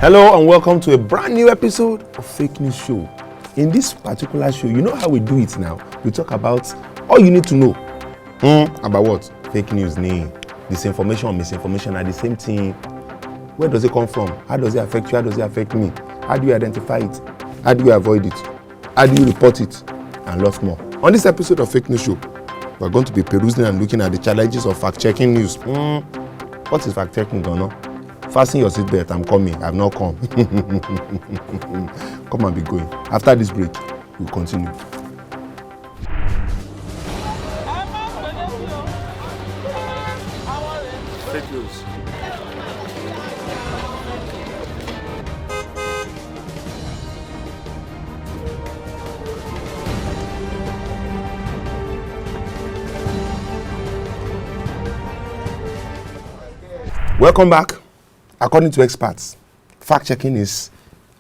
Hello and welcome to a brand new episode of Fake News Show. In this particular show, you know how we do it now. We talk about all you need to know. About what? Fake news, disinformation or misinformation are the same thing. Where does it come from? How does it affect you? How does it affect me? How do you identify it? How do you avoid it? How do you report it? And lots more. On this episode of Fake News Show, we're going to be perusing and looking at the challenges of fact-checking news. What is fact-checking, Ghana? Fasten your seatbelt, I'm coming. I've not come. Come and be going. After this break, we'll continue. Fake news. Welcome back. According to experts, fact-checking is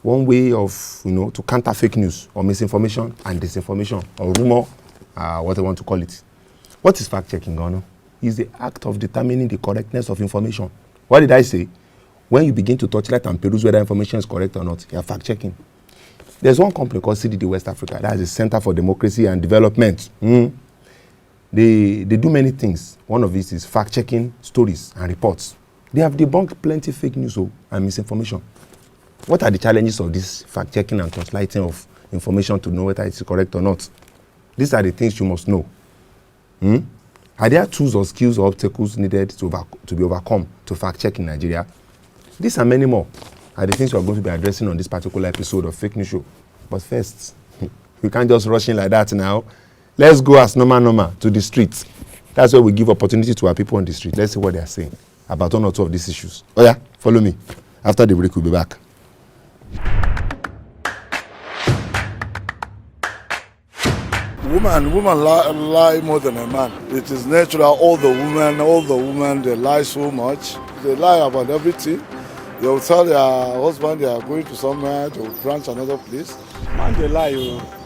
one way of, to counter fake news or misinformation and disinformation or rumor, what I want to call it. What is fact-checking, Ghana? It's the act of determining the correctness of information. What did I say? When you begin to touchlight and peruse whether information is correct or not, you're fact-checking. There's one company called CDD West Africa. That is the Center for Democracy and Development. They do many things. One of these is fact-checking stories and reports. They have debunked plenty fake news and misinformation. What are the challenges of this fact-checking and translating of information to know whether it's correct or not? These are the things you must know. Are there tools or skills or obstacles needed to be overcome to fact-check in Nigeria? These and many more are the things we are going to be addressing on this particular episode of Fake News Show. But first, we can't just rush in like that now. Let's go as normal to the streets. That's where we give opportunity to our people on the street. Let's see what they are saying about one or two of these issues. Oh yeah, follow me. After the break, we'll be back. Women lie more than a man. It is natural. All the women, they lie so much. They lie about everything. They will tell their husband they are going to somewhere to branch another place. Man, they lie.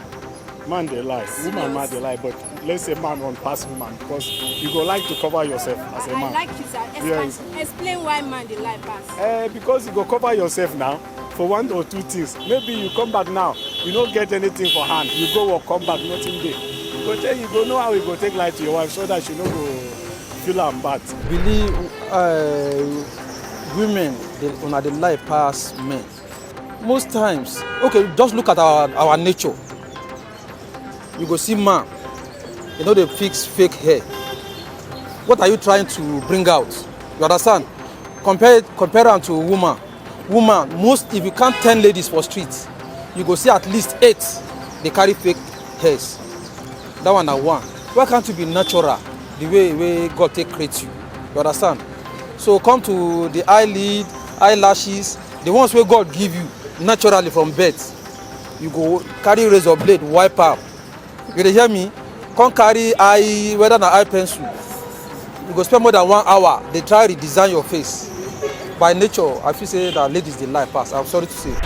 Man, they lie. Woman, man, they lie. But let's say man won't pass woman because you go like to cover yourself as a man. I like you, sir. Yes. Explain why man they lie pass. Because you go cover yourself now for one or two things. Maybe you come back now, you don't get anything for hand. You go or come back, nothing there. But then you go know how you go take lie to your wife so that she no go feel am bad. Believe women they lie pass men. Most times, okay, just look at our nature. You go see man, they fix fake hair. What are you trying to bring out? You understand? Compare them to woman. Woman, if you count 10 ladies for streets, you go see at least 8 they carry fake hairs. That one are one. Why can't you be natural the way God take create you? You understand? So come to the eyelid, eyelashes, the ones where God give you naturally from birth. You go carry razor blade, wipe up. You hear me? Can't carry whether an eye pencil. You go spend more than 1 hour. They try to redesign your face. By nature, I feel say that ladies they lie pass. I'm sorry to say.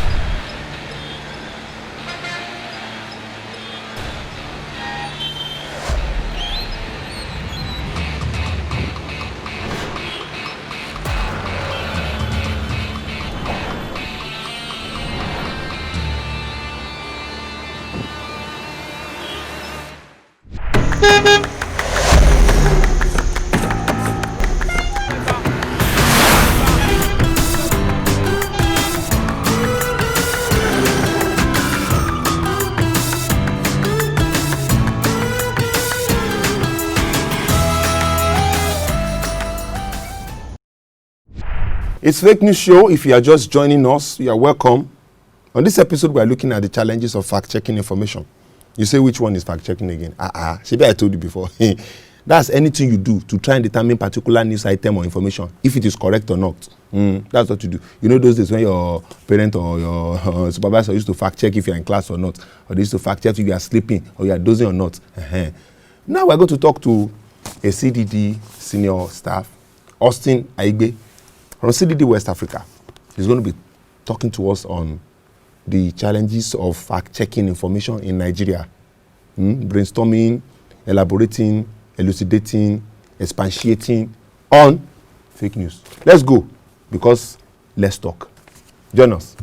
It's Fake News Show. If you are just joining us, you are welcome. On this episode, we are looking at the challenges of fact-checking information. You say, which one is fact-checking again? Maybe I told you before. That's anything you do to try and determine particular news item or information, if it is correct or not. That's what you do. You know those days when your parent or your supervisor used to fact-check if you're in class or not, or they used to fact-check if you are sleeping or you are dozing or not. Now we're going to talk to a CDD senior staff, Austin Aigbe, from CDD West Africa. He's going to be talking to us on the challenges of fact-checking information in Nigeria. Brainstorming, elaborating, elucidating, expatiating on fake news. Let's go, because let's talk. Join us.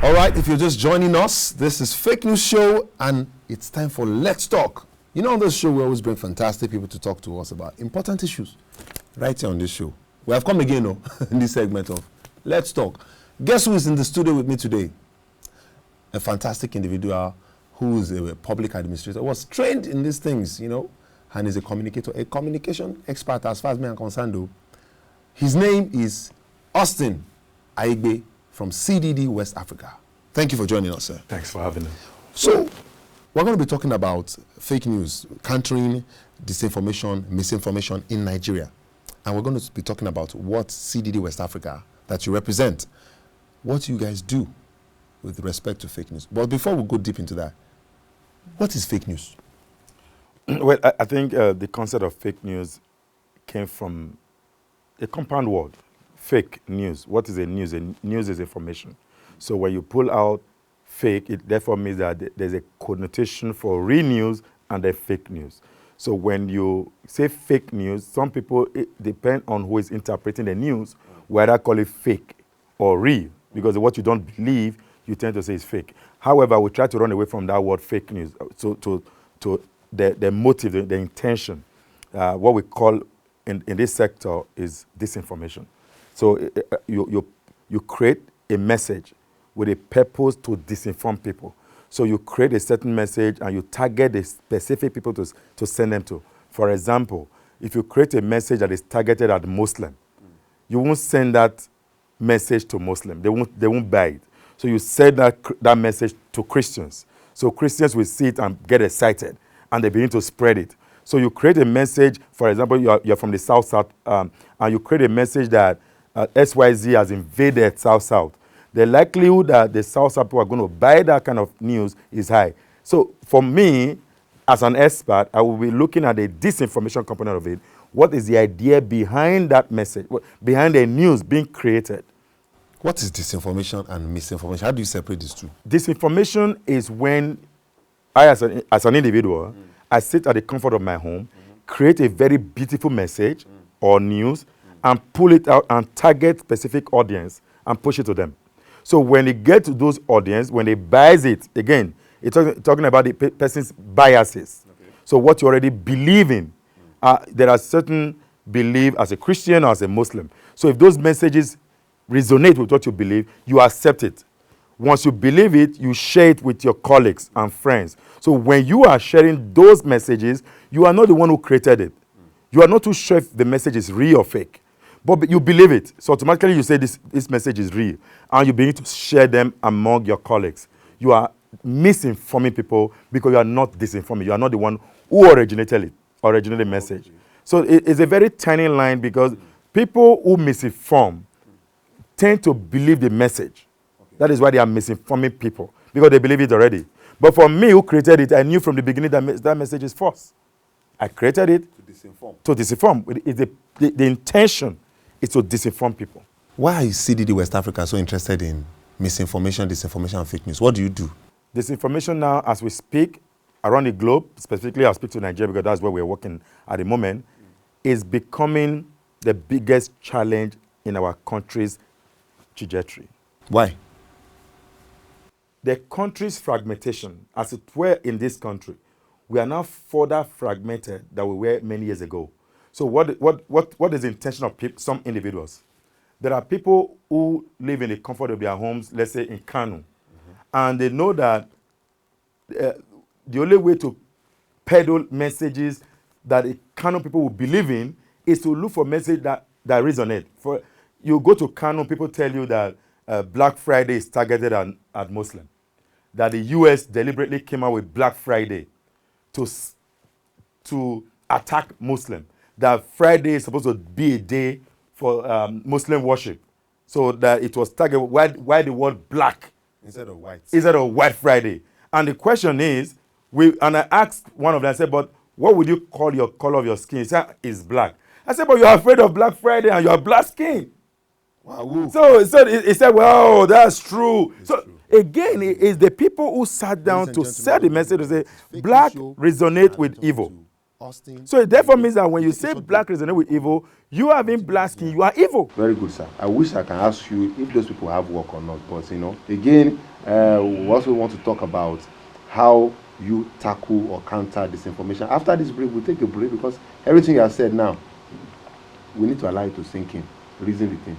All right, if you're just joining us, this is Fake News Show, and it's time for Let's Talk. You know, on this show, we always bring fantastic people to talk to us about important issues. Right here on this show. We have come again, in this segment of Let's Talk. Guess who is in the studio with me today? A fantastic individual who is a public administrator, was trained in these things, and is a communicator, a communication expert as far as me I'm concerned, though. His name is Austin Aigbe from CDD West Africa. Thank you for joining us, sir. Thanks for having me. So, we're going to be talking about fake news, countering disinformation, misinformation in Nigeria. And we're going to be talking about what CDD West Africa that you represent, what you guys do with respect to fake news. But before we go deep into that, what is fake news? Well, I think the concept of fake news came from a compound word, fake news. What is a news? A news is information. So when you pull out fake, it therefore means that there's a connotation for real news and then fake news. So when you say fake news, some people, it depend on who is interpreting the news, whether call it fake or real, because what you don't believe, you tend to say is fake. However, we try to run away from that word fake news. So to the motive, the intention, what we call in this sector is disinformation. So you create a message with a purpose to disinform people. So you create a certain message and you target the specific people to send them to. For example, if you create a message that is targeted at Muslim, you won't send that message to Muslim. They won't buy it. So you send that message to Christians. So Christians will see it and get excited, and they begin to spread it. So you create a message, for example, you're from the South, and you create a message that XYZ has invaded South. The likelihood that the South people are going to buy that kind of news is high. So for me, as an expert, I will be looking at the disinformation component of it. What is the idea behind that message, behind the news being created? What is disinformation and misinformation? How do you separate these two? Disinformation is when I, as an individual, I sit at the comfort of my home, create a very beautiful message or news, and pull it out and target specific audience and push it to them. So when it gets to those audience, when they buys it, again, it's talking about the person's biases. Okay. So what you already believe in, there are certain belief as a Christian or as a Muslim. So if those messages resonate with what you believe, you accept it. Once you believe it, you share it with your colleagues and friends. So when you are sharing those messages, you are not the one who created it. You are not too sure if the message is real or fake. But you believe it. So automatically you say this message is real. And you begin to share them among your colleagues. You are misinforming people because you are not disinforming. You are not the one who originated the message. So it's a very tiny line because people who misinform tend to believe the message. That is why they are misinforming people, because they believe it already. But for me, who created it, I knew from the beginning that message is false. I created it to disinform. The intention is to disinform people. Why is CDD West Africa so interested in misinformation, disinformation, and fake news? What do you do? Disinformation now, as we speak, around the globe, specifically I speak to Nigeria because that's where we're working at the moment, is becoming the biggest challenge in our country's trajectory. Why? The country's fragmentation, as it were in this country, we are now further fragmented than we were many years ago. So what is the intention of some individuals? There are people who live in the comfort of their homes, let's say in Kano, and they know that the only way to peddle messages that the Kano people will believe in is to look for messages that resonate. For you go to Kano, people tell you that Black Friday is targeted at Muslims, that the U.S. deliberately came out with Black Friday to attack Muslims, that Friday is supposed to be a day for Muslim worship, so that it was targeted. Why the word black instead of white? Instead of White Friday. And the question is, and I asked one of them, I said, but what would you call your color of your skin? He said, it's black. I said, but you're afraid of Black Friday and you are black skin. Wow. So he said, well, that's true. Again, it is the people who sat down to sell the message to say, black resonate with evil. Austin. So it therefore means that when you say black resonate with evil, you having black skin, you are evil. Very good, sir. I wish I can ask you if those people have work or not. But, again, we also want to talk about how you tackle or counter disinformation. After this break, we'll take a break because everything you have said now, we need to allow it to sink in, reason the thing.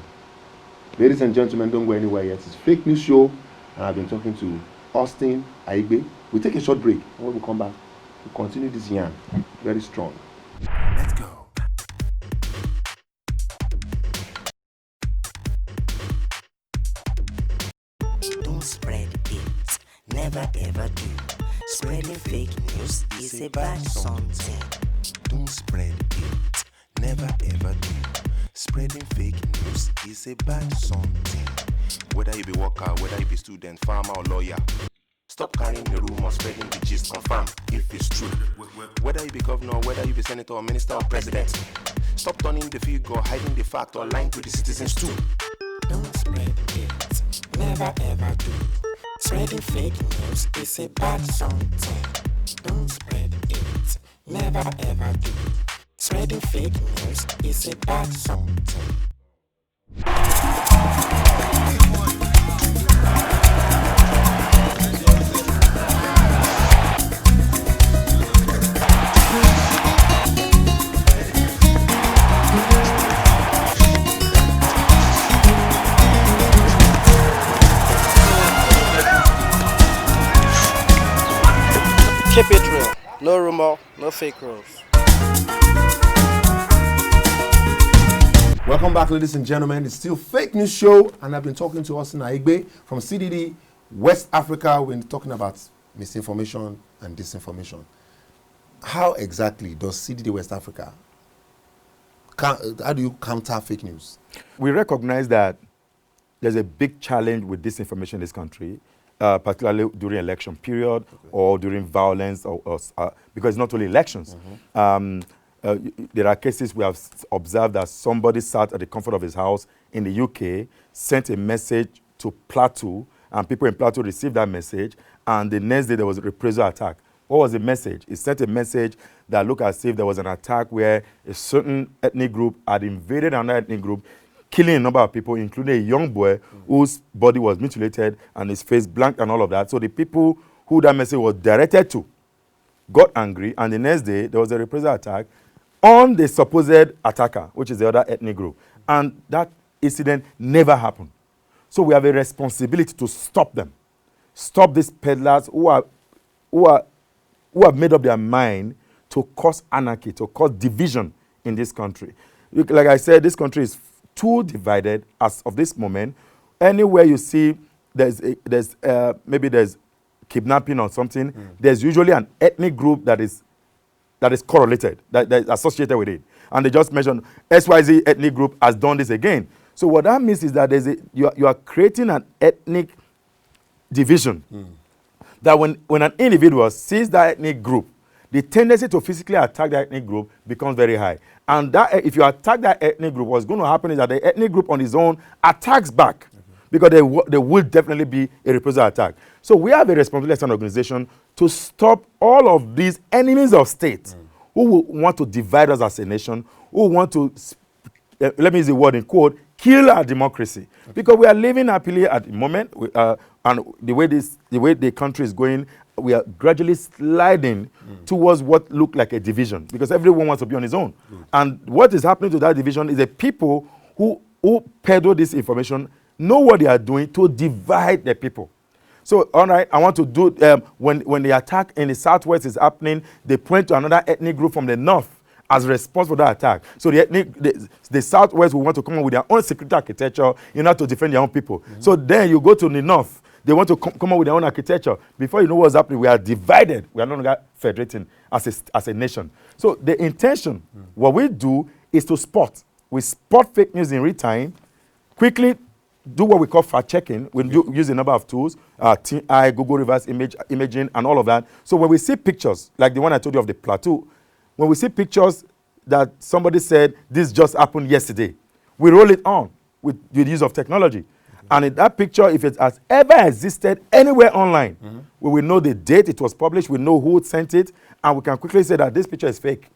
Ladies and gentlemen, don't go anywhere yet. It's Fake News Show, and I've been talking to Austin, Aigbe. We'll take a short break, and when we come back, we'll continue this yarn very strong. Let's go. Don't spread it, never ever do. Spreading fake news is a bad something. Don't spread it, never ever do. Spreading fake news is a bad something. Whether you be worker, whether you be student, farmer or lawyer, stop carrying the rumor, spreading the gist, confirm if it's true. Whether you be governor, whether you be senator or minister or president, stop turning the figure, hiding the fact or lying to the citizens too. Don't spread it, never ever do. Spreading fake news is a bad something. Don't spread it, never ever do. Spreading fake news is a bad something. Keep it real. No rumor, no fake news. Welcome back, ladies and gentlemen. It's still Fake News Show, and I've been talking to Austin Aigbe from CDD, West Africa. We're talking about misinformation and disinformation. How exactly does CDD West Africa, how do you counter fake news? We recognize that there's a big challenge with disinformation in this country, particularly during election period or during violence, because it's not only elections. There are cases we have observed that somebody sat at the comfort of his house in the UK, sent a message to Plateau, and people in Plateau received that message, and the next day there was a reprisal attack. What was the message? It sent a message that looked as if there was an attack where a certain ethnic group had invaded another ethnic group, killing a number of people, including a young boy whose body was mutilated and his face blanked and all of that. So the people who that message was directed to got angry, and the next day there was a reprisal attack on the supposed attacker, which is the other ethnic group. And that incident never happened. So we have a responsibility to stop them. Stop these peddlers who have made up their mind to cause anarchy, to cause division in this country. Like I said, this country is too divided as of this moment. Anywhere you see maybe there's kidnapping or something, there's usually an ethnic group that is correlated, that is associated with it. And they just mentioned XYZ ethnic group has done this again. So what that means is that you are creating an ethnic division. That when an individual sees that ethnic group, the tendency to physically attack that ethnic group becomes very high. And that if you attack that ethnic group, what's going to happen is that the ethnic group on its own attacks back. Because there will definitely be a reprisal attack. So we have a responsibility as an organization to stop all of these enemies of state who want to divide us as a nation, who want to, let me use the word in quote, kill our democracy. Because we are living happily at the moment, and the way the country is going, we are gradually sliding towards what look like a division, because everyone wants to be on his own. And what is happening to that division is the people who peddle this information know what they are doing to divide the people. So, all right, I want to do, when the attack in the southwest is happening, they point to another ethnic group from the north as response for that attack. So the southwest will want to come up with their own security architecture in order to defend their own people. So then you go to the north, they want to come up with their own architecture. Before you know what's happening, we are divided. We are no longer federating as a nation. So the intention, what we do is to spot. We spot fake news in real time, quickly do what we call fact checking. We use a number of tools, TI, Google reverse imaging, and all of that. So when we see pictures, like the one I told you of the plateau, when we see pictures that somebody said, this just happened yesterday, we roll it on with the use of technology. And in that picture, if it has ever existed anywhere online, we will know the date it was published, we know who sent it, and we can quickly say that this picture is fake.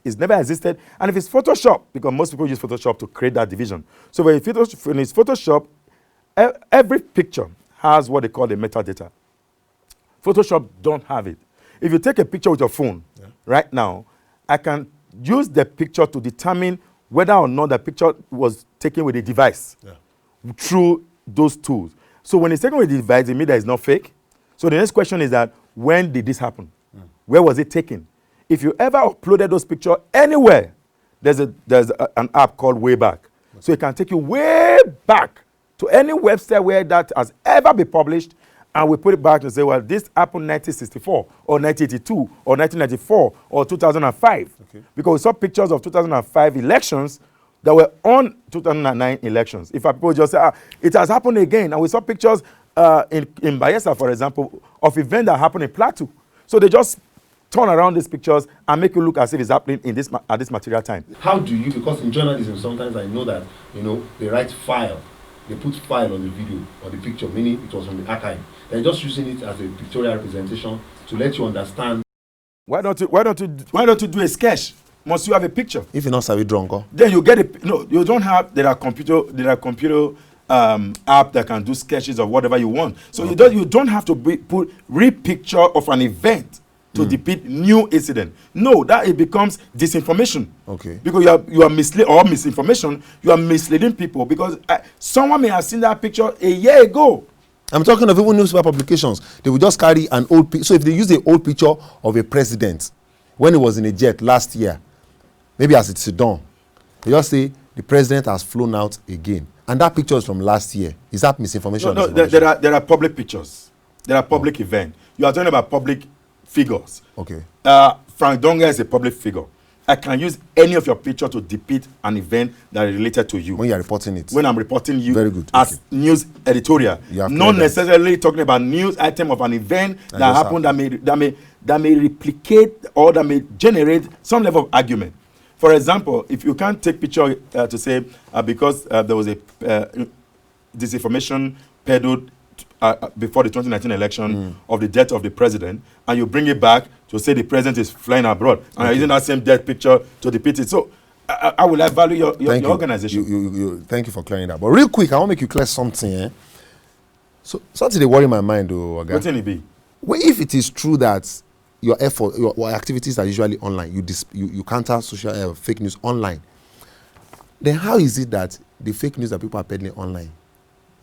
It's never existed. And if it's Photoshop, because most people use Photoshop to create that division. So when it's Photoshop, every picture has what they call the metadata. Photoshop don't have it. If you take a picture with your phone right now, I can use the picture to determine whether or not the picture was taken with a device through those tools. So when it's taken with a device, it means that it's not fake. So the next question is that, when did this happen? Where was it taken? If you ever uploaded those pictures anywhere, there's an app called Wayback. So it can take you way back to any website where that has ever been published, and we put it back and say, well, this happened 1964 or 1982 or 1994 or 2005. Because we saw pictures of 2005 elections that were on 2009 elections. If people just say, it has happened again, and we saw pictures in Bayelsa, for example, of events that happened in Plateau. So they just turn around these pictures and make you look as if it's happening in this at this material time. How do you, because in journalism sometimes I know that, they write file, they put file on the video or the picture, meaning it was from the archive. They're just using it as a pictorial representation to let you understand. Why don't you do a sketch? Must you have a picture? If you're not savvy drunk, then you get it. No, you don't have. There are computer app that can do sketches of whatever you want. So you don't have to put picture of an event to depict new incident. No, that it becomes disinformation. Okay. Because you are misleading, or misinformation. You are misleading people because someone may have seen that picture a year ago. I'm talking of even newspaper publications. They will just carry an old picture. So if they use the old picture of a president when he was in a jet last year, maybe as it's done, they just say the president has flown out again, and that picture is from last year. Is that misinformation? No, there are public pictures. There are public events. You are talking about public figures. Okay. Frank Donga is a public figure. I can use any of your picture to depict an event that is related to you. When you are reporting it. When I'm reporting you. Very good. As news editorial. Not necessarily talking about news item of an event that happened that may replicate or that may generate some level of argument. For example, if you can't take picture to say because there was a disinformation peddled before the 2019 election of the death of the president, and you bring it back to say the president is flying abroad, and using that same death picture to depict it. So I will value your organization. Thank you for clearing that. But real quick, I want to make you clear something. So something they worry my mind, though. What can it be? Well, if it is true that your effort, your activities are usually online, you counter social fake news online, then how is it that the fake news that people are peddling online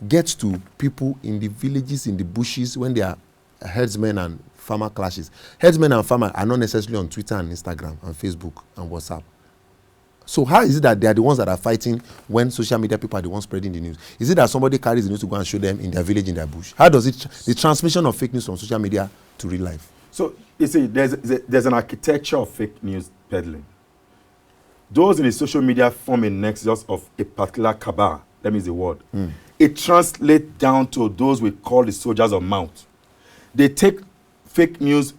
gets to people in the villages, in the bushes, when they are herdsmen and farmer clashes? Herdsmen and farmers are not necessarily on Twitter and Instagram and Facebook and WhatsApp. So how is it that they are the ones that are fighting when social media people are the ones spreading the news? Is it that somebody carries the news to go and show them in their village, in their bush? How does it, the transmission of fake news from social media to real life? So you see, there's an architecture of fake news peddling. Those in the social media form a nexus of a particular cabal. That means the word. It translates down to those we call the soldiers of mount. They take fake news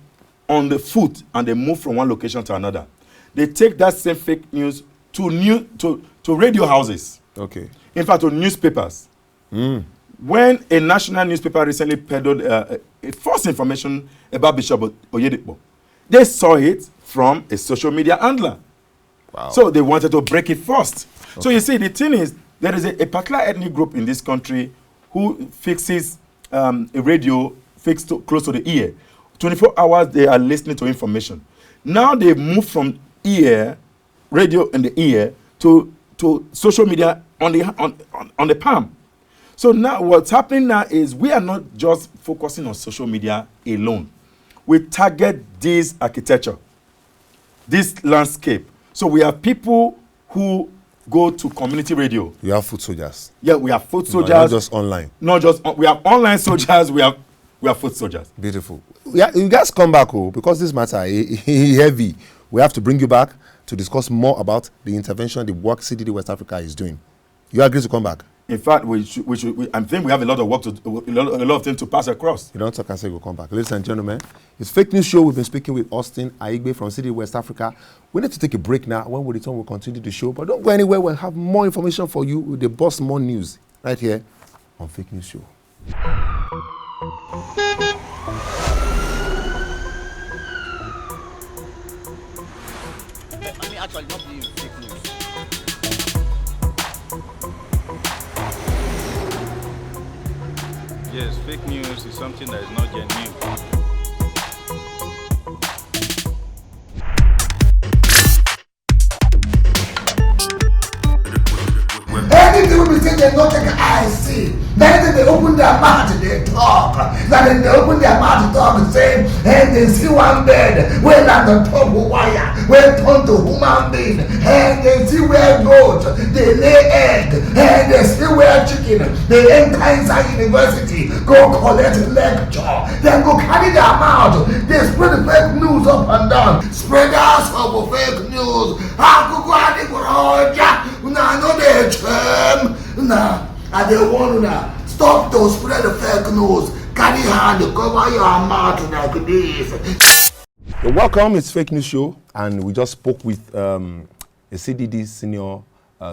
on the foot and they move from one location to another. They take that same fake news to radio houses. Okay. In fact, to newspapers. When a national newspaper recently peddled a false information about Bishop Oyedepo, they saw it from a social media handler. Wow. So they wanted to break it first. Okay. So you see, the thing is, there is a particular ethnic group in this country who fixes a radio fixed close to the ear. 24 hours they are listening to information. Now they move from radio in the ear to social media on the palm. So now what's happening now is we are not just focusing on social media alone. We target this architecture, this landscape. So we have people who go to community radio. You have foot soldiers. Yeah, we have foot soldiers. Not just online. Not just we have online soldiers. We have foot soldiers. Beautiful. Yeah, you guys come back, because this matter is heavy. We have to bring you back to discuss more about the intervention, the work CDD West Africa is doing. You agree to come back? In fact, I think we have a lot of work a lot of things to pass across. You don't talk and say we'll come back. Ladies and gentlemen, it's Fake News Show. We've been speaking with Austin Aigbe from CDD West Africa. We need to take a break now. When we return, we'll continue the show. But don't go anywhere. We'll have more information for you with the Boss More News right here on Fake News Show. I mean, actually, not believe fake news. Yes, fake news is something that is not genuine. Anything we say they don't take eye see. Then they open their mouth they talk. Then they open their mouth to talk say, and they see one bed where at the top of wire, where turn to human being, and they see where goat, they lay egg, and they see where chicken, they enter inside university, go collect lecture, then go carry their mouth, they spread the fake news up and down. Spreaders of fake news. Nah, no they nah, I dey warn una, stop to spread the fake news. Carry hand, cover your mouth like this. You're welcome, it's Fake News Show, and we just spoke with a CDD senior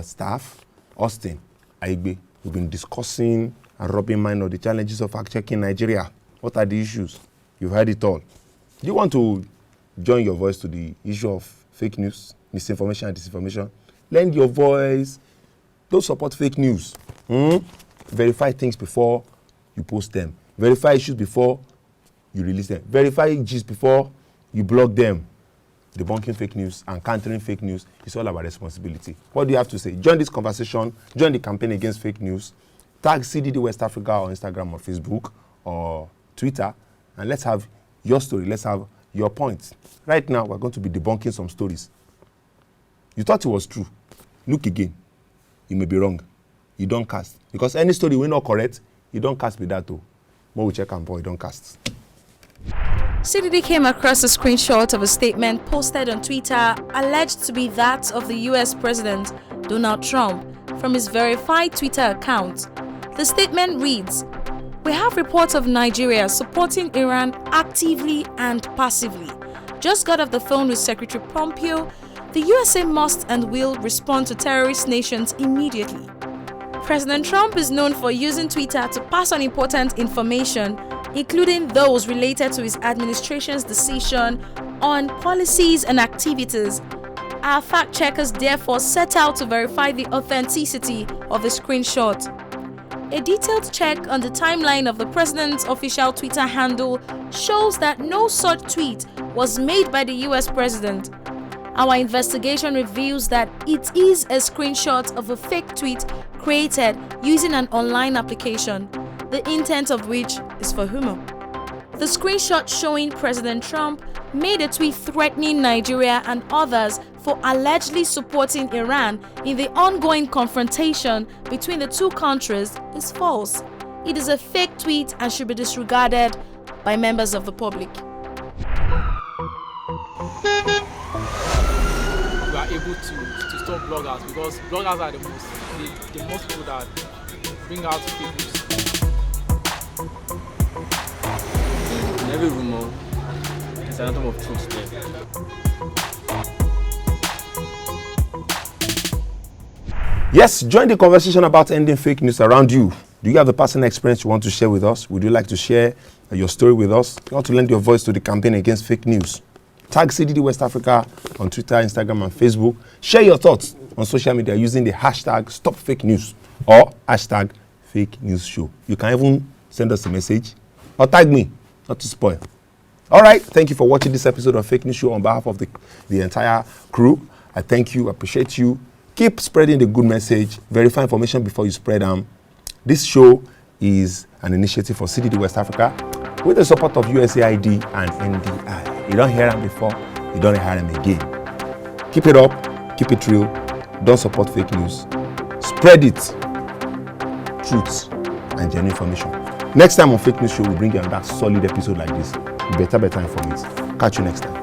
staff, Austin Aigbe. We've been discussing and rubbing mind on the challenges of fact-checking Nigeria. What are the issues? You've heard it all. Do you want to join your voice to the issue of fake news, misinformation and disinformation? Lend your voice. Don't support fake news. Verify things before you post them. Verify issues before you release them. Verify gist before you block them. Debunking fake news and countering fake news is all about responsibility. What do you have to say? Join this conversation. Join the campaign against fake news. Tag CDD West Africa on Instagram or Facebook or Twitter, and let's have your story. Let's have your points. Right now, we're going to be debunking some stories. You thought it was true. Look again. You may be wrong. You don't cast. Because any story we're not correct, you don't cast with that too. More we check and boy, you don't cast. CDD came across a screenshot of a statement posted on Twitter alleged to be that of the US President Donald Trump from his verified Twitter account. The statement reads, "We have reports of Nigeria supporting Iran actively and passively. Just got off the phone with Secretary Pompeo. The USA must and will respond to terrorist nations immediately." President Trump is known for using Twitter to pass on important information, including those related to his administration's decision on policies and activities. Our fact checkers therefore set out to verify the authenticity of the screenshot. A detailed check on the timeline of the president's official Twitter handle shows that no such tweet was made by the US president. Our investigation reveals that it is a screenshot of a fake tweet created using an online application, the intent of which is for humor. The screenshot showing President Trump made a tweet threatening Nigeria and others for allegedly supporting Iran in the ongoing confrontation between the two countries is false. It is a fake tweet and should be disregarded by members of the public. We are able to stop bloggers because bloggers are the most people that bring out fake news. In every rumor, there's an atom of truth there. Yes, join the conversation about ending fake news around you. Do you have a personal experience you want to share with us? Would you like to share your story with us? You want to lend your voice to the campaign against fake news? Tag CDD West Africa on Twitter, Instagram, and Facebook. Share your thoughts on social media using the hashtag #StopFakeNews or hashtag Fake News Show. You can even send us a message or tag me, not to spoil. All right, thank you for watching this episode of Fake News Show on behalf of the entire crew. I thank you, appreciate you. Keep spreading the good message. Verify information before you spread them. This show is an initiative for CDD West Africa with the support of USAID and NDI. You don't hear them before, you don't hear them again. Keep it up, keep it real. Don't support fake news. Spread it. Truth and genuine information. Next time on Fake News Show, we'll bring you another solid episode like this. Better information. Catch you next time.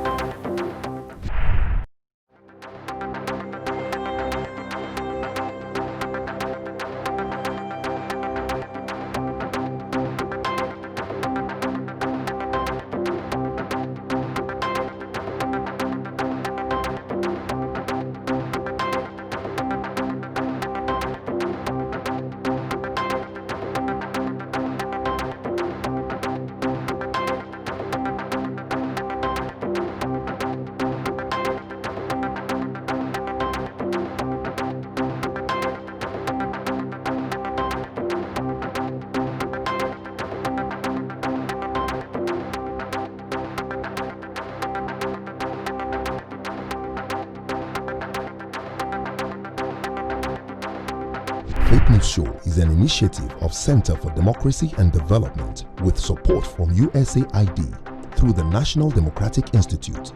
Fake News Show is an initiative of Center for Democracy and Development with support from USAID through the National Democratic Institute.